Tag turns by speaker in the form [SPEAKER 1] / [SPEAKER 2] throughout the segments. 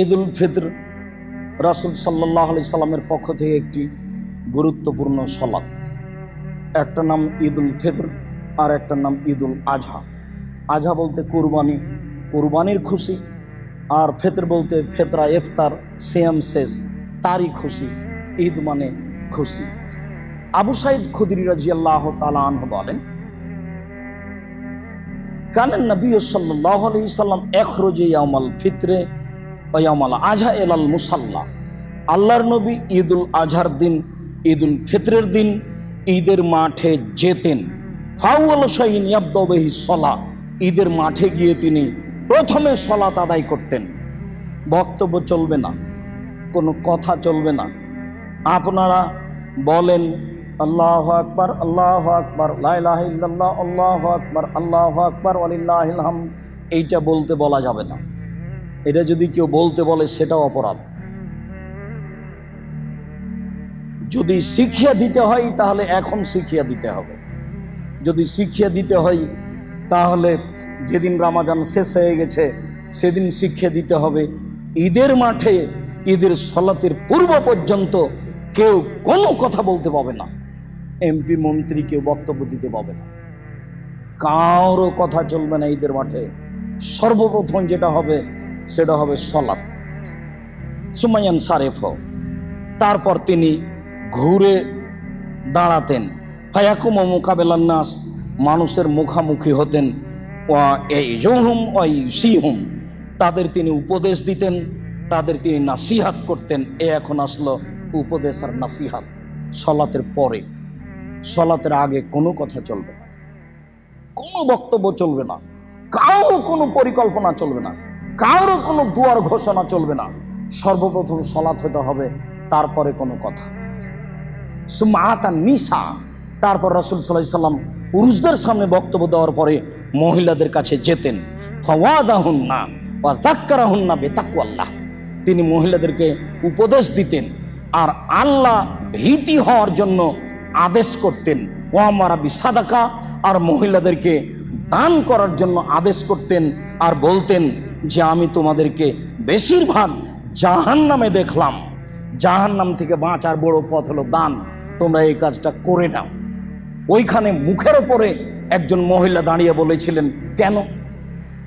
[SPEAKER 1] ঈদ উল ফিতর রাসূল সাল্লাল্লাহু আলাইহি সাল্লামের পক্ষ থেকে একটি গুরুত্বপূর্ণ সালাত। একটা নাম ঈদ উল ফিতর আর একটা নাম ঈদ উল আজহা। আজহা বলতে কুরবানি, কুরবানির খুশি, আর ফিতর বলতে ফেতরা, ইফতার, সিয়াম শেষ, তারই খুশি। ঈদ মানে খুশি। আবু সাঈদ খুদরি রাদিয়াল্লাহু তাআলা আনহু বলেন, কানান নবী সাল্লাল্লাহু আলাইহি সাল্লাম ইখরুজু ইয়াউমাল ফিতরে ওয়া ইয়াউমাল আজহা ইলাল মুসাল্লা। আল্লাহর নবী ঈদুল আজহার দিন, ঈদুল ফিতরের দিন ঈদের মাঠে যেতেন। ফাউয়াল শাইইন ইয়াবদা বিহি সালাত, ঈদের মাঠে গিয়ে তিনি প্রথমে সালাত আদায় করতেন। বক্তব্য চলবে না, কোনো কথা চলবে না। আপনারা বলেন আল্লাহু আকবার, আল্লাহু আকবার, লা ইলাহা ইল্লাল্লাহ, আল্লাহু আকবার, আল্লাহু আকবার, ওয়ালিল্লাহিল হামদ, এইটা বলতে বলা যাবে না। এটা যদি কেউ বলতে বলে সেটাও অপরাধ। যদি শিখিয়ে দিতে হয় তাহলে এখন শিখিয়ে দিতে হবে। যদি শিখিয়ে দিতে হয় তাহলে যেদিন রমজান শেষ হয়ে গেছে সেদিন শিখিয়ে দিতে হবে। ঈদের মাঠে ঈদের সালাতের পূর্ব পর্যন্ত কেউ কোনো কথা বলতে পাবে না। এমপি মন্ত্রী কেউ বক্তব্য দিতে পাবে না, কারো কথা চলবে না। ঈদের মাঠে সর্বপ্রথম যেটা হবে সেটা হবে সালাত। সুমাইয়ান সারেফ, তারপর তিনি ঘুরে দাঁড়াতেন। ফায়াকুম মুকাবেলান নাস, মানুষের মুখামুখি হতেন। ওয়া ইয়াইজুহুম ওয়া ইউসিহুম, তাদের তিনি উপদেশ দিতেন, তাদের তিনি নাসিহাত করতেন। এখন আসলো উপদেশ আর নাসিহাত সালাতের পরে। সালাতের আগে কোনো কথা চলবে না, কোনো বক্তব্য চলবে না, কারো কোনো পরিকল্পনা চলবে না, কারো কোনো দুয়ার ঘোষণা চলবে না। সর্বপ্রথম সালাত হতে হবে, তারপরে কোনো কথা। সুম্মাতান নিসা, তারপর রাসূল সাল্লাল্লাহু আলাইহি সাল্লাম পুরুষদের সামনে বক্তব্য দেওয়ার পরে মহিলাদের কাছে যেতেন। ফাওয়াদাহুন্না ওয়া যাক্কারাহুন্না বিতাকওয়াল্লাহ, তিনি মহিলাদেরকে উপদেশ দিতেন আর আল্লাহ ভীতি হওয়ার জন্য আদেশ করতেন। ওয়া আমারা বিসাদাকা, আর মহিলাদেরকে দান করার জন্য আদেশ করতেন আর বলতেন যে আমি তোমাদেরকে বেশিরভাগ জাহান্নামে দেখলাম, জাহান্নাম থেকে বাঁচার বড় পথ হলো দান, তোমরা এই কাজটা করে নাও। ওইখানে মুখের ওপরে একজন মহিলা দাঁড়িয়ে বলেছিলেন, কেন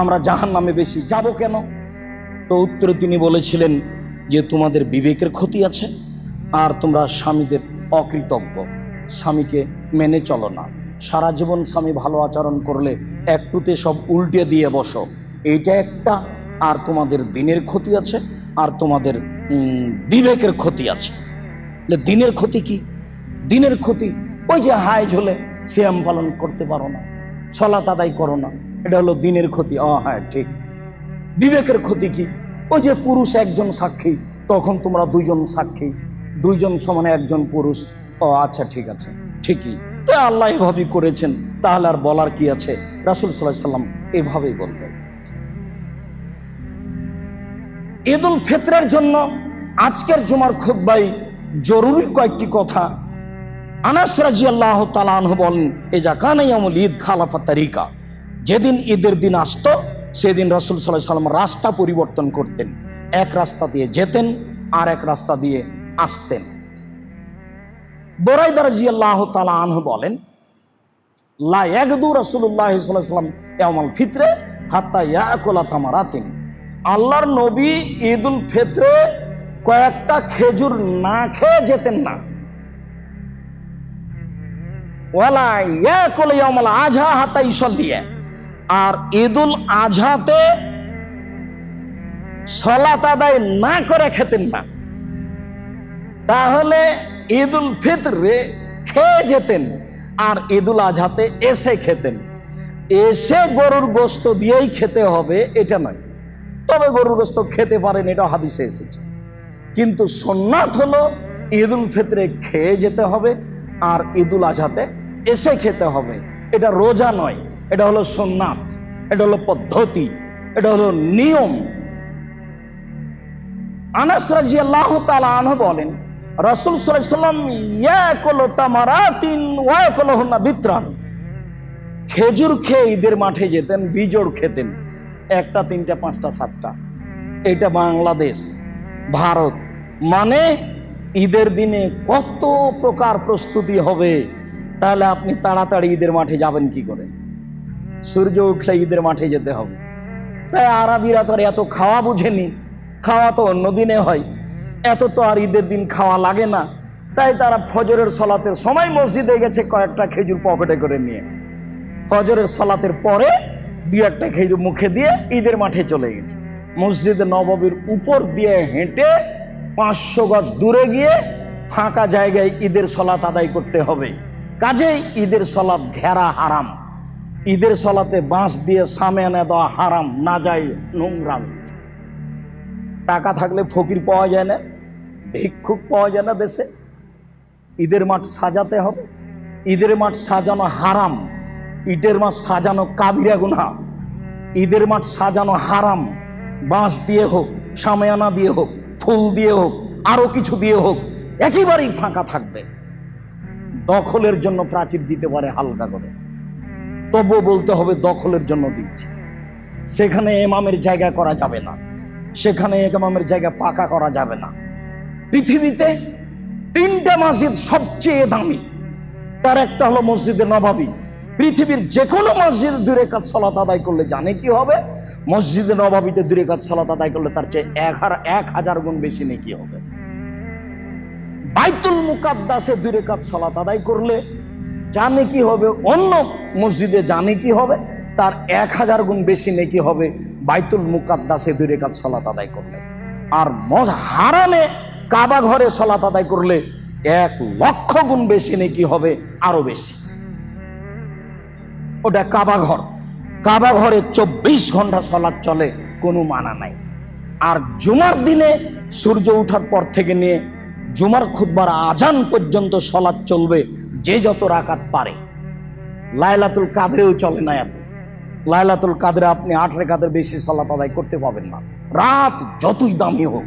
[SPEAKER 1] আমরা জাহান্নামে বেশি যাব কেন? তো উত্তরে তিনি বলেছিলেন যে তোমাদের বিবেকের ক্ষতি আছে, আর তোমরা স্বামীদের অকৃতজ্ঞ, স্বামীকে মেনে চলো না, সারা জীবন স্বামী ভালো আচরণ করলে একটুতে সব উল্টে দিয়ে বসো, এইটা একটা। আর তোমাদের দিনের ক্ষতি আছে, আর তোমাদের বিবেকের ক্ষতি আছে। দিনের ক্ষতি কি? দিনের ক্ষতি ওই যে হায় ঝোলে সিয়াম পালন করতে পারো না, সালাত আদায় করো না, এটা হলো দিনের ক্ষতি। হ্যাঁ ঠিক। বিবেকের ক্ষতি কি? ওই যে পুরুষ একজন সাক্ষী, তখন তোমরা দুইজন সাক্ষী, দুইজন সমানে একজন পুরুষ। আচ্ছা ঠিক আছে, ঠিকই তো, আল্লাহ এভাবেই করেছেন, তাহলে আর বলার কি আছে? রাসূল সাল্লাল্লাহু আলাইহি সাল্লাম এভাবেই বলবেন। ঈদ উল ফিতরের জন্য আজকের জুমার খুতবায় জরুরি কয়েকটি কথা। আনাস রাদিয়াল্লাহু তাআলা আনহু বলেন, ইজা কানা ইয়াউমুল ঈদ খালাফা তারিকা, যেদিন ঈদের দিন আসতো সেদিন রাসূল সাল্লাল্লাহু আলাইহি সাল্লাম রাস্তা পরিবর্তন করতেন। এক রাস্তা দিয়ে যেতেন আর এক রাস্তা দিয়ে আসতেন। বুরাইদা রাদিয়াল্লাহু তাআলা আনহু বলেন, লা ইয়াগদু রাসূলুল্লাহ সাল্লাল্লাহু আলাইহি ওয়াসাল্লাম ইয়াউমাল ফিতরে হাত্তা ইয়াকুলা তামারাতিন, আল্লাহর নবী ঈদ উল ফিতরে কয়েকটা খেজুর না খেয়ে যেতেন না। ওয়ালা ইয়াকুল ইয়াউমাল আজহা হাত্তা ইউসাল্লিয়া, আর ঈদ উল আজহাতে সালাত আদায় না করে খেতেন না। তাহলে ঈদ উল ফিতরে খেয়ে যেতেন আর ঈদ উল আজহাতে এসে খেতেন। এসে গরুর গোশত দিয়েই খেতে হবে এটা নয়, তবে গরুর গোশত খেতে পারেন, এটা হাদিসে এসেছে। কিন্তু সুন্নাত হলো ঈদ উল ফিতরে খেয়ে যেতে হবে আর ঈদ উল আজহাতে এসে খেতে হবে। এটা রোজা নয়, এটা হলো সুন্নাত, এটা হলো পদ্ধতি, এটা হলো নিয়ম। আনাস রাদিয়াল্লাহু তাআলা আনহু বলেন, রাসূল সাল্লাল্লাহু আলাইহি ওয়াসাল্লাম ইয়াকুলু তামারাতিন ওয়া ইয়াকুলুহুন্না বিতরান, খেজুর খেয়ে ঈদের মাঠে যেতেন, বিজোড় খেতেন। একটা, তিনটা, পাঁচটা, সাতটা। এটা বাংলাদেশ, ভারত। মানে ঈদের দিনে কত প্রকার প্রস্তুতি হবে। তাহলে আপনি তাড়াতাড়ি ঈদের মাঠে যাবেন কি করে? সূর্য উঠলে ঈদের মাঠে যেতে হবে। তাই আরবিরা তো আর এত খাওয়া বুঝেনি, খাওয়া তো অন্য দিনে হয়, এত তো আর ঈদের দিন খাওয়া লাগে না। তাই তারা ফজরের সলাতের সময় মসজিদে গেছে কয়েকটা খেজুর পকেটে করে নিয়ে, ফজরের সলাতের পরে দুই একটা খেজুর মুখে দিয়ে ঈদের মাঠে চলে গেছে। মসজিদে নববীর উপর দিয়ে হেঁটে 500 গজ দূরে গিয়ে ফাঁকা জায়গায় ঈদের সলাত আদায় করতে হবে। কাজেই ঈদের সলাত ঘেরা হারাম, ঈদের সলাতে বাঁশ দিয়ে সামিয়ানা দেওয়া হারাম, না যায় নোংরাম। টাকা থাকলে ফকির পাওয়া যায় না, ভিক্ষুক পাওয়া যায় না দেশে। ঈদের মাঠ সাজাতে হবে। ঈদের মাঠ সাজানো হারাম, ইটের মাঠ সাজানো কাবিরা গুনাহ। ঈদের মাঠ সাজানো হারাম, বাঁশ দিয়ে হোক, সামিয়ানা দিয়ে হোক, ফুল দিয়ে হোক, আরো কিছু দিয়ে হোক, একেবারেই ফাঁকা থাকবে। দখলের জন্য প্রাচীর দিতে পারে হালকা করে, তবুও বলতে হবে দখলের জন্য দিয়েছে। সেখানে ইমামের জায়গা করা যাবে না, সেখানে ইমামের জায়গা পাকা করা যাবে না। পৃথিবীতে 3টা মসজিদ সবচেয়ে দামি, তার একটা হলো মসজিদে নববী। পৃথিবীর যে কোনো মসজিদে 2 রাকাত সালাত আদায় করলে জানে কি হবে? মসজিদে নববীতে 2 রাকাত সালাত আদায় করলে তার চেয়ে 1000 গুণ বেশি নেকি হবে। বাইতুল মুকাদ্দাসে 2 রাকাত সালাত আদায় করলে জানে কি হবে? অন্য মসজিদে জানে কি হবে? তার 1000 গুণ বেশি নেকি হবে বাইতুল মুকাদ্দাসে 2 রাকাত সালাত আদায় করলে। আর হারামে কাবা ঘরে সালাত আদায় করলে 1 লক্ষ গুণ বেশি নেকি হবে, আরো বেশি। ওটা কাবা ঘর, কাবা ঘরে 24 ঘন্টা সালাত চলে, কোনো মানা নাই। আর জুমার দিনে সূর্য ওঠার পর থেকে নিয়ে জুমার খুতবার আজান পর্যন্ত সালাত চলবে, যে যত রাকাত পারে। লাইলাতুল কাদরেও চলে না এত। লাইলাতুল কাদরে আপনি 8 রাকাতের বেশি সালাত আদায় করতে পাবেন না, রাত যতই দামি হোক।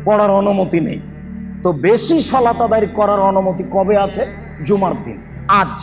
[SPEAKER 1] পড়ার অনুমতি নেই। তো বেশি সালাত আদায় করার অনুমতি কবে আছে? জুমার দিন। আজ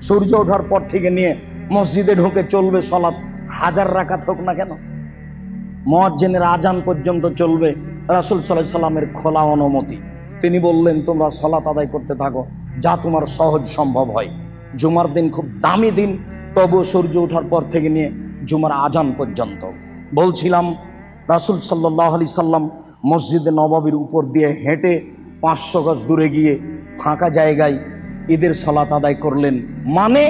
[SPEAKER 1] সূর্য ওঠার পর থেকে নিয়ে মসজিদে ঢুকে চলবে সালাত, 1000 রাকাত হোক না কেন। মুয়াজ্জিনের আজান পর্যন্ত চলবে, রাসূল সাল্লাল্লাহু আলাইহি সাল্লামের খোলা অনুমতি। তিনি বললেন তোমরা সালাত আদায় করতে থাকো যা তোমার সহজ সম্ভব হয়। জুমার দিন খুব দামি দিন, তবু সূর্য ওঠার পর থেকে নিয়ে জুমার আজান পর্যন্ত। বলছিলাম রাসূল সাল্লাল্লাহু আলাইহি সাল্লাম মসজিদে নববীর উপর দিয়ে হেঁটে 500 গজ দূরে গিয়ে ফাঁকা জায়গায় ঈদের সালাত আদায় করলেন। মানে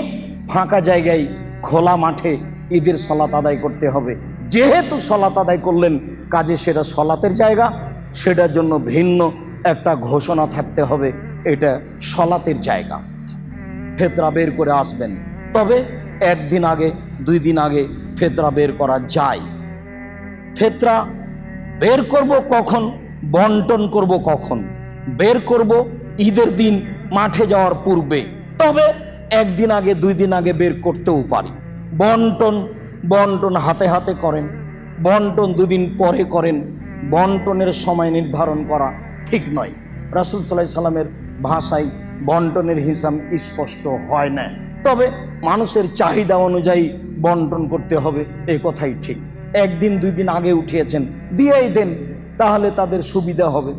[SPEAKER 1] ফাঁকা জায়গায় খোলা মাঠে ঈদের সালাত আদায় করতে হবে। যেহেতু সালাত আদায় করলেন, কাজে সেটা সালাতের জায়গা, সেটার জন্য ভিন্ন একটা ঘোষণা থাকতে হবে, এটা সালাতের জায়গা। ফেতরা বের করে আসবেন, তবে 1 দিন আগে 2 দিন আগে ফেতরা বের করা যায়। ফেতরা বের করব কখন, বন্টন করব কখন? বের করব ঈদের দিন মাঠে যাওয়ার পূর্বে, তবে 1 দিন আগে 2 দিন আগে বের করতেও পারি। বন্টন হাতে হাতে করেন, বন্টন 2 দিন পরে করেন। বন্টনের সময় নির্ধারণ করা ঠিক নয়। রাসূল সাল্লাল্লাহু আলাইহি সাল্লামের ভাষায় বন্টনের হিসাব স্পষ্ট হয় না, তবে মানুষের চাহিদা অনুযায়ী বন্টন করতে হবে, এই কথাই ঠিক। 1 দিন 2 দিন আগে উঠিয়েছেন, দিয়েই দেন, তাহলে তাদের সুবিধা হবে,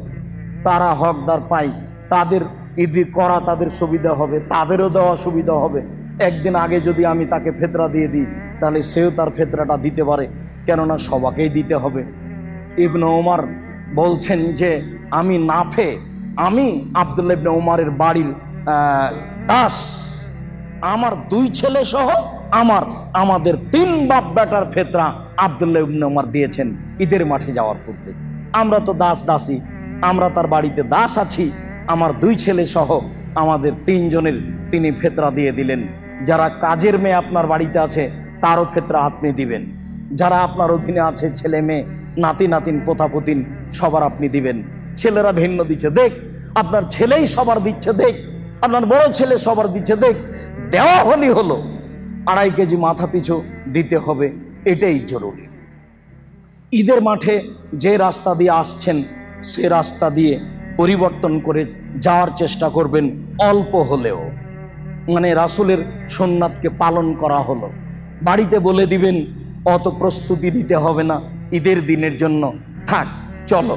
[SPEAKER 1] তারা হকদার পায়, তাদের ঈদ করা তাদের সুবিধা হবে, তাদেরও দেওয়া সুবিধা হবে। 1 দিন আগে যদি আমি তাকে ফেতরা দিয়ে দিই, তাহলে সেও তার ফেতরাটা দিতে পারে, কেননা সবাকেই দিতে হবে। ইবনে ওমর বলছেন যে আমি নাফে, আমি আব্দুল্লাহ ইবনে ওমরের বাড়ির দাস, আমার 2 ছেলে সহ আমাদের 3 বাপ বেটার ফেতরা আব্দুল্লাহ ইবনে ওমর দিয়েছেন ঈদের মাঠে যাওয়ার পূর্বে। আমরা তো দাসী, আমরা তার বাড়িতে দাস আছি। আমার 2 ছেলে সহ আমাদের 3 জনের তিনি ফেতরা দিয়ে দিলেন। যারা কাজের মেয়ে আপনার বাড়িতে আছে তারও ফেতরা আপনি দিবেন। যারা আপনার অধীনে আছে, ছেলে মেয়ে, নাতি নাতিন, পোতাপতিন, সবার আপনি দিবেন। ছেলেরা ভিন্ন দিচ্ছে, দেখ। আপনার ছেলেই সবার দিচ্ছে, দেখ। আপনার বড় ছেলে সবার দিচ্ছে, দেখ। দেওয়া হলি হলো 2.5 কেজি মাথা পিছু দিতে হবে, এটাই জরুরি। ঈদের মাঠে যে রাস্তা দিয়ে আসছেন সে রাস্তা দিয়ে পরিবর্তন করে যাওয়ার চেষ্টা করবেন, অল্প হলেও। মানে রাসূলের সুন্নাতকে পালন করা হলো। বাড়িতে বলে দিবেন অত প্রস্তুতি নিতে হবে না ঈদের দিনের জন্য। থাক, চলো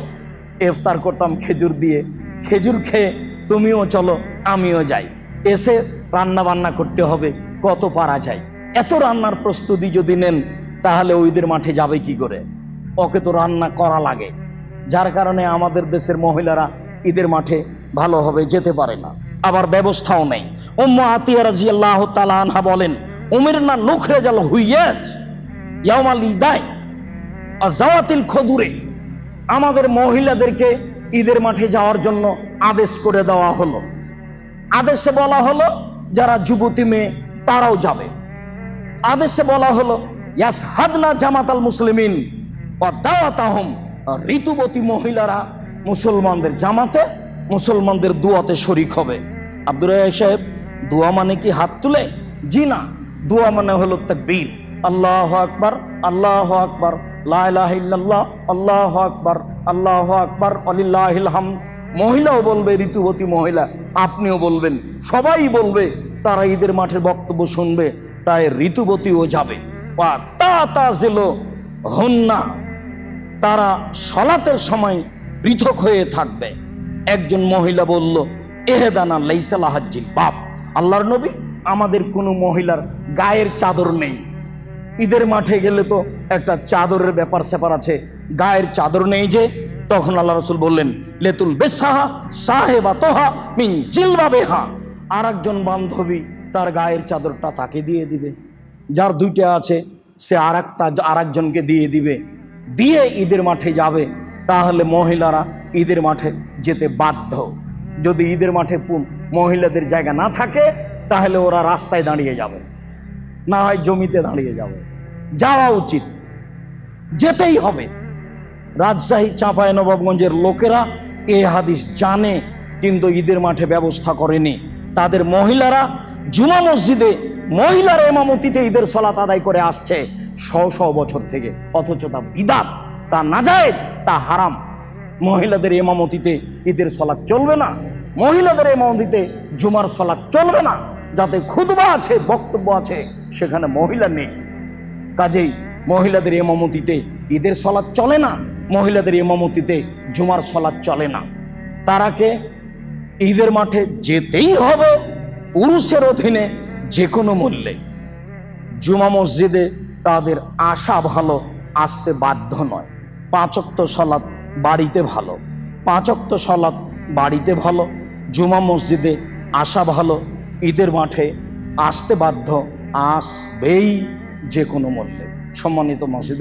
[SPEAKER 1] ইফতার করতাম খেজুর দিয়ে, খেজুর খেয়ে তুমিও চলো আমিও যাই, এসে রান্না বান্না করতে হবে, কত পারা যায়। এত রান্নার প্রস্তুতি যদি নেন তাহলে ওই ঈদের মাঠে যাবে কি করে? ওকে তো রান্না করা লাগে, যার কারণে আমাদের দেশের মহিলারা ঈদের মাঠে ভালোভাবে যেতে পারে না, আবার ব্যবস্থাও নেই। উম্মু আতিয়া রাদিয়াল্লাহু তাআলা আনহা বলেন, উমিরনা নুখরিজাল হুইয়াজ ইয়াউমাল ঈদাই আযাওয়াতিল খুদুরে, আমাদের মহিলাদেরকে ঈদের মাঠে যাওয়ার জন্য আদেশ করে দেওয়া হলো। আদেশে বলা হলো যারা যুবতী মেয়ে তারাও যাবে। আদেশে বলা হলো ইয়াসহাদনা জামাতাল মুসলিমিন ওয়া দাওয়াতাহুম, ঋতুবতী মহিলারা মুসলমানদের জামাতে, মুসলমানদের দুয়াতে শরীক হবে। আব্দুর রাজ্জাক সাহেব, দোয়া মানে কি হাত তুলে? জি না, দোয়া মানে হলো তাকবীর, আল্লাহু আকবার, আল্লাহু আকবার, লা ইলাহা ইল্লাল্লাহ, আল্লাহু আকবার, আল্লাহু আকবার, ওয়ালিল্লাহিল হামদ। মহিলাও বলবে, ঋতুবতী মহিলা, আপনিও বলবেন, সবাই বলবে, তারা ঈদের মাঠের বক্তব্য শুনবে, তাই ঋতুবতীও যাবে। ওয়া তাতাজিলু হুন্না, তারা সালাতের সময় পৃথক হয়ে থাকবে। একজন মহিলা বলল, এহেদানা লাইসা লাহা জিলবাব, আল্লাহর নবী, আমাদের কোনো মহিলার গায়ের চাদর নেই, ঈদের মাঠে গেলে তো একটা চাদরের ব্যাপার স্যাপার আছে, গায়ের চাদর নেই যে। তখন আল্লাহ রাসূল বললেন, লেতুল বেসাহা সাহেবাতহা মিন জিলবাবিহা, আর একজন বান্ধবী তার গায়ের চাদরটা তাকে দিয়ে দিবে, যার দুইটা আছে সে আর একজনকে দিয়ে দিবে, দিয়ে ঈদের মাঠে যাবে। তাহলে মহিলারা ঈদের মাঠে যেতে বাধ্য। যদি ঈদের মাঠে মহিলাদের জায়গা না থাকে তাহলে ওরা রাস্তায় দাঁড়িয়ে যাবে, না হয় জমিতে দাঁড়িয়ে যাবে। যাওয়া উচিত, যেতেই হবে। রাজশাহী চাঁপাইনবাবগঞ্জের লোকেরা এই হাদিস জানে, কিন্তু ঈদের মাঠে ব্যবস্থা করেনি। তাদের মহিলারা জুমা মসজিদে মহিলার ইমামতিতে ঈদের সালাত আদায় করে আসছে শত বছর থেকে, অথচ তা বিদআত, তা নাজায়েজ, তা হারাম। মহিলাদের ইমামতিতে ঈদের সালাত চলবে না, মহিলাদের ইমামতিতে জুমার সালাত চলবে না। যাতে খুতবা আছে, বক্তব্য আছে, সেখানে মহিলা নেই, কাজেই মহিলাদের ইমামতিতে ঈদের সালাত চলে না, মহিলাদের ইমামতিতে জুমার সালাত চলে না। তারাকে ঈদের মাঠে যেতেই হবে পুরুষের অধীনে যে কোনো মূল্যে। জুমা মসজিদে তাদের আসা ভালো, আসতে বাধ্য নয়। 5 ওয়াক্ত সালাত বাড়িতে ভালো, 5 ওয়াক্ত সালাত বাড়িতে ভালো, জুমা মসজিদে আসা ভালো, ঈদের মাঠে আসতে বাধ্য, আসবেই যে কোনো মূল্যে। সম্মানিত মসজিদের